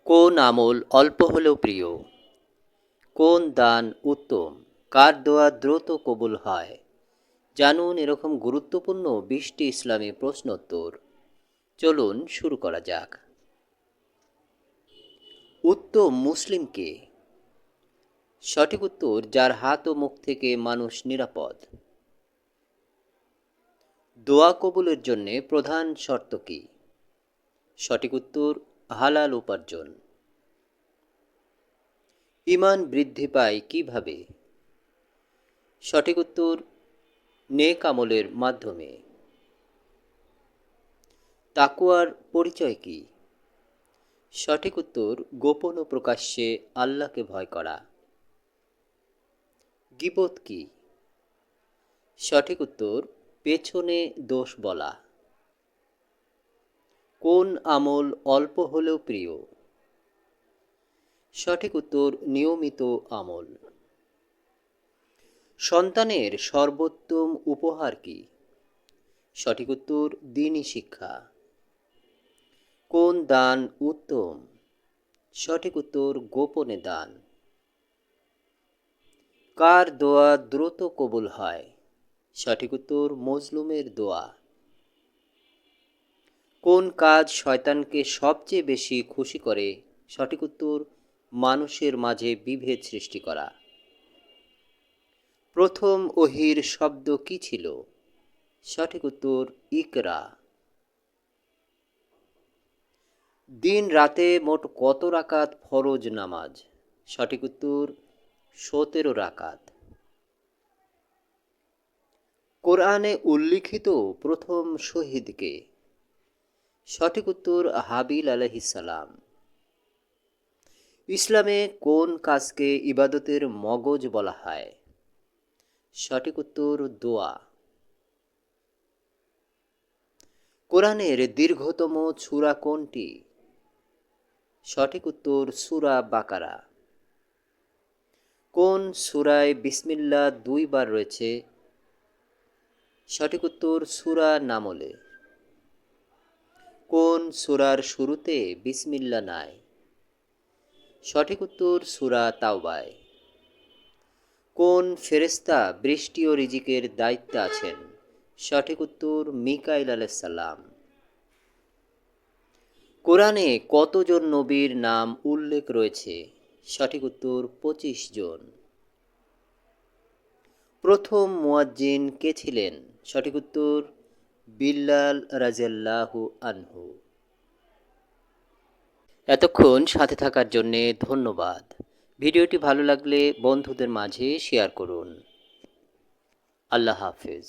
কোন আমল অল্প হলেও প্রিয়? কোন দান উত্তম? কার দোয়া দ্রুত কবুল হয়? জানুন এরকম গুরুত্বপূর্ণ 20টি ইসলামী প্রশ্নোত্তর। চলুন শুরু করা যাক। উত্তম মুসলিম কে? সঠিক উত্তর, যার হাত ও মুখ থেকে মানুষ নিরাপদ। দোয়া কবুলের জন্যে প্রধান শর্ত কি? সঠিক উত্তর, হালাল উপার্জন। ঈমান বৃদ্ধি পায় কিভাবে? সঠিক উত্তর, নেক আমলের মাধ্যমে। তাকওয়ার পরিচয় কি? সঠিক উত্তর, গোপন ও প্রকাশ্যে আল্লাহকে ভয় করা। গীবত কি? সঠিক উত্তর, পেছনে দোষ বলা। কোন আমল অল্প হলেও প্রিয়? সঠিক উত্তর, নিয়মিত আমল। সন্তানের সর্বোত্তম উপহার কি? সঠিক উত্তর, দ্বীনি শিক্ষা। কোন দান উত্তম? সঠিক উত্তর, গোপনে দান। কার দোয়া দ্রুত কবুল হয়? সঠিক উত্তর, মজলুমের দোয়া। কোন কাজ শয়তানকে সবচেয়ে বেশি খুশি করে? সঠিক উত্তর, মানুষের মাঝে বিভেদ সৃষ্টি করা। প্রথম ওহীর শব্দ কি ছিল? সঠিক উত্তর, ইকরা। দিন রাতে মোট কত রাকাত ফরজ নামাজ? সঠিক উত্তর, 17 রাকাত। কোরআনে উল্লিখিত প্রথম শহীদ কে? সঠিক উত্তর, হাবিল আলাইহিস সালাম। ইসলামে কোন কাজকে ইবাদতের মগজ বলা হয়? সঠিক উত্তর, দোয়া। কোরআনের দীর্ঘতম সূরা কোনটি? সঠিক উত্তর, সূরা বাকারা। কোন সূরায় বিসমিল্লাহ 2 বার রয়েছে? সঠিক উত্তর, সূরা নামলে। কোন সূরার শুরুতে বিসমিল্লাহ নাই? সঠিক উত্তর, সূরা তাওবায়। কোন ফেরেশতা বৃষ্টি ও রিজিকের দায়িত্বে আছেন? সঠিক উত্তর, মিকাইল আলাইহিস সালাম। কোরআনে কতজন নবীর নাম উল্লেখ রয়েছে? সঠিক উত্তর, 25 জন। প্রথম মুয়াজ্জিন কে ছিলেন? সঠিক উত্তর, বিল্লাল রাদিয়াল্লাহু আনহু। এতক্ষণ সাথে থাকার জন্যে ধন্যবাদ। ভিডিওটি ভালো লাগলে বন্ধুদের মাঝে শেয়ার করুন। আল্লাহ হাফেজ।